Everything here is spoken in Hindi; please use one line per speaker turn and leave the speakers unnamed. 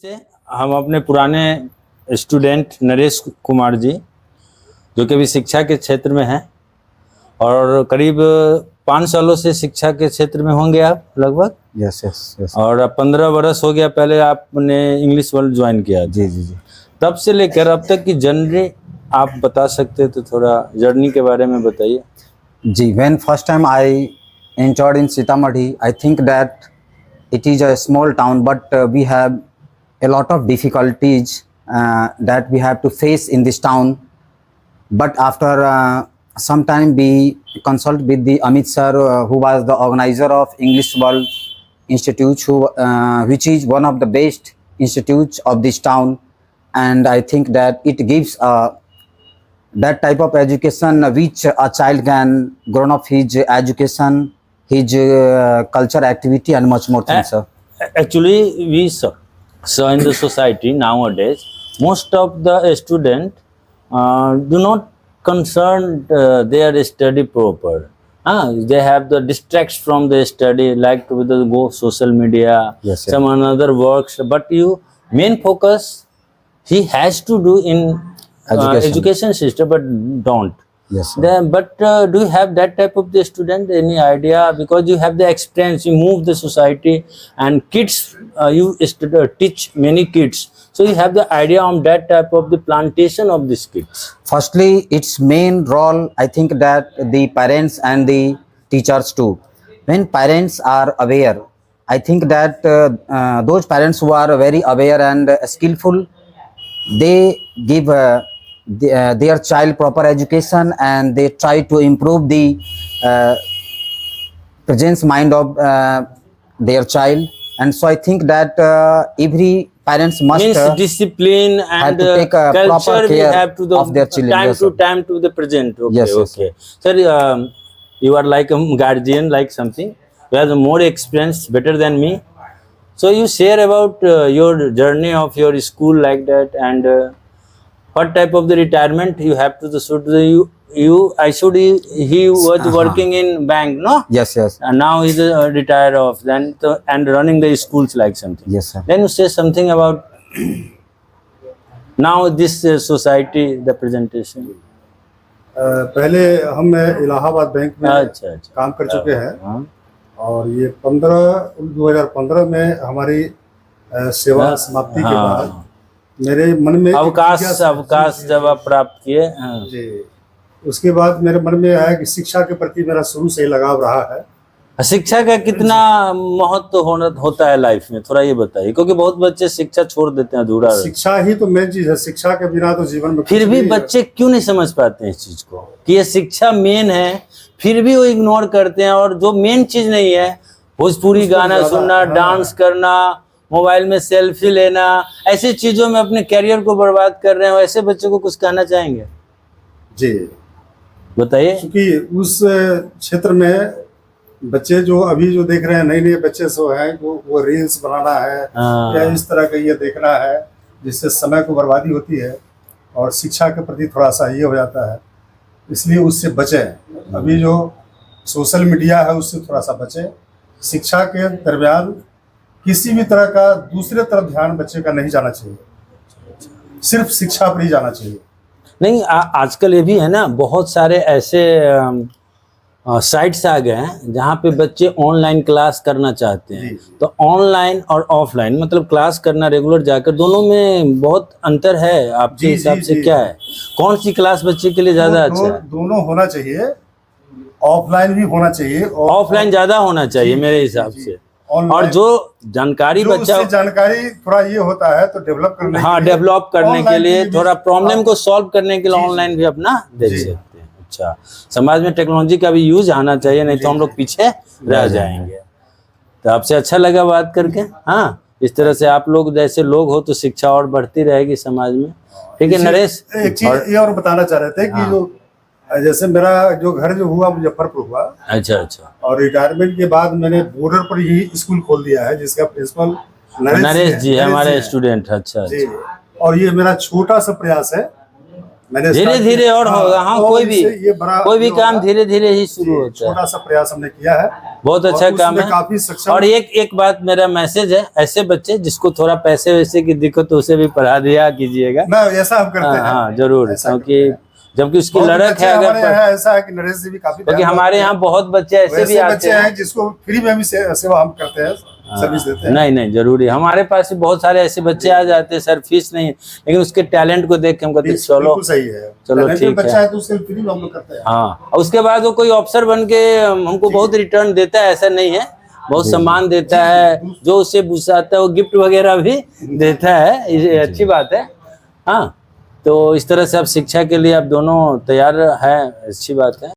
से हम अपने पुराने स्टूडेंट नरेश कुमार जी, जो कि अभी शिक्षा के क्षेत्र में हैं और करीब 5 सालों से शिक्षा के क्षेत्र में होंगे आप लगभग।
यस।
और अब 15 बरस हो गया, पहले आपने इंग्लिश वर्ल्ड ज्वाइन किया।
जी।
तब से लेकर अब तक की जर्नी आप बता सकते तो थोड़ा जर्नी के बारे में बताइए।
जी, when first time I entered in Sitamarhi, I think that it is a small town, but we have a lot of difficulties that we have to face in this town. But after some time, we consult with the Amit sir, who was the organizer of English World Institute, which is one of the best institutes of this town, and I think that it gives that type of education which a child can grow up his education, his culture activity and much more things, sir.
Actually, we saw in the society nowadays, most of the students do not concern their study proper. They have the distracts from the study, like to go social media,
Yes,
some another works. But you main focus he has to do in education system, but don't.
Yes, sir.
Then, but do you have that type of the student? Any idea? Because you have the experience, you move the society and kids. You teach many kids, so you have the idea on that type of the plantation of these kids.
Firstly, its main role, I think that the parents and the teachers too. When parents are aware, I think that those parents who are very aware and skillful, they give their child proper education and they try to improve the presence mind of their child. And so I think that every parents must
Means discipline and
to take
culture
proper
we
care
have to the
of their children.
time
Yes,
to
sir.
time to the present. Okay,
Yes, yes,
okay. Sir, you are like a guardian, like something. You have more experience, better than me. So you share about your journey of your school like that, and what type of the retirement you have to the should the you I should he was working in bank, no?
Yes,
And now he's retired off then and running the schools like something.
yes, sir.
Then you say something about now this society the presentation.
पहले हम इलाहाबाद बैंक में
अच्छा
काम कर चुके हैं
हाँ।
और ये 2015 में हमारी सेवा समाप्ति के बाद मेरे मन में
अवकाश जब आप प्राप्त किए, हाँ।
जी, उसके बाद मेरे मन में आया कि शिक्षा के प्रति मेरा शुरू से ही लगाव रहा है।
शिक्षा का कितना महत्व होता है लाइफ में, थोड़ा ये बताइए, क्योंकि बहुत बच्चे शिक्षा छोड़ देते हैं अधूरा।
शिक्षा ही तो मेन चीज है, शिक्षा के बिना तो जीवन में
फिर भी बच्चे क्यों नहीं समझ पाते हैं इस चीज को कि ये शिक्षा मेन है, फिर भी वो इग्नोर करते हैं। और जो मेन चीज नहीं है, भोजपुरी गाना सुनना, डांस करना, मोबाइल में सेल्फी लेना, ऐसी चीजों में अपने करियर को बर्बाद कर रहे हैं। ऐसे बच्चों को कुछ कहना चाहेंगे?
जी
बताइए।
क्योंकि उस क्षेत्र में बच्चे जो अभी जो देख रहे हैं, नए नए बच्चे सो हैं, वो रील्स बनाना है या इस तरह का ये देखना है, जिससे समय को बर्बादी होती है और शिक्षा के प्रति थोड़ा सा ये हो जाता है। इसलिए उससे बचें। अभी जो सोशल मीडिया है उससे थोड़ा सा बचें। शिक्षा के दरमियान किसी भी तरह का दूसरे तरफ ध्यान बच्चे का नहीं जाना चाहिए, सिर्फ शिक्षा पर ही जाना चाहिए।
नहीं, आजकल ये भी है ना, बहुत सारे ऐसे साइट्स आ गए हैं जहाँ पे बच्चे ऑनलाइन क्लास करना चाहते हैं। तो ऑनलाइन और ऑफलाइन मतलब क्लास करना रेगुलर जाकर, दोनों में बहुत अंतर है। आपके हिसाब से क्या है, कौन सी क्लास बच्चे के लिए ज्यादा अच्छा है?
दोनों होना चाहिए, ऑफलाइन भी होना चाहिए,
ऑफलाइन ज्यादा होना चाहिए मेरे हिसाब से। और जो जानकारी बच्चा
जानकारी थोड़ा ये होता है तो डेवलप करने
डेवलप करने के लिए, थोड़ा प्रॉब्लम को सॉल्व करने के लिए ऑनलाइन भी अपना देख सकते हैं। अच्छा, समाज में टेक्नोलॉजी का भी यूज आना चाहिए, नहीं तो हम लोग पीछे रह जाएंगे। तो आपसे अच्छा लगा बात करके। हाँ, इस तरह से आप लोग जैसे लोग हो तो शिक्षा और बढ़ती रहेगी समाज में। ठीक है नरेश,
एक चीज ये और बताना चाह रहे थे कि जो जैसे मेरा जो घर जो हुआ मुजफ्फरपुर हुआ।
अच्छा।
और रिटायरमेंट के बाद मैंने बॉर्डर पर ही स्कूल खोल दिया है, जिसका प्रिंसिपल
नरेश जी है, हमारे स्टूडेंट। अच्छा।
और ये मेरा छोटा सा प्रयास है, मैंने
धीरे धीरे और होगा। हाँ, कोई भी काम धीरे धीरे ही शुरू होता है।
छोटा सा प्रयास हमने किया है
बहुत अच्छा
और
काम
उसमें
है।
काफी सक्षम।
और एक बात मेरा मैसेज है, ऐसे बच्चे जिसको थोड़ा पैसे वैसे की दिक्कत तो उसे भी पढ़ा दिया कीजिएगा।
ना ऐसा हम करते हैं।
हाँ जरूर,
ऐसा
क्योंकि
करते हैं।
जबकि उसकी
बहुत
लड़क
बच्चे
है अगर
हमारे यहाँ ऐसा है कि नरेश जी भी काफी
क्योंकि
ध्यान
हमारे
रखते हैं।
यहाँ बहुत बच्चे ऐसे भी
वैसे
आते
बच्चे हैं जिसको फ्री में भी सेवा हम करते हैं, सर्विस देते हैं।
नहीं नहीं जरूरी, हमारे पास भी बहुत सारे ऐसे बच्चे आ जाते हैं सर, फीस नहीं, लेकिन उसके टैलेंट को देख के हम कहते हैं चलो
बिल्कुल सही है।
चलो
Talented
ठीक
बच्चा
है।
है तो उसके फ्री में हम लोग करते हैं।
हाँ, और उसके बाद वो कोई अफसर बन के हमको बहुत रिटर्न देता है, ऐसा नहीं है, बहुत सम्मान देता है, जो उसे बुसाता है वो गिफ्ट वगैरह भी देता है, ये अच्छी बात है। हाँ, तो इस तरह से आप शिक्षा के लिए आप दोनों तैयार हैं, अच्छी बात है।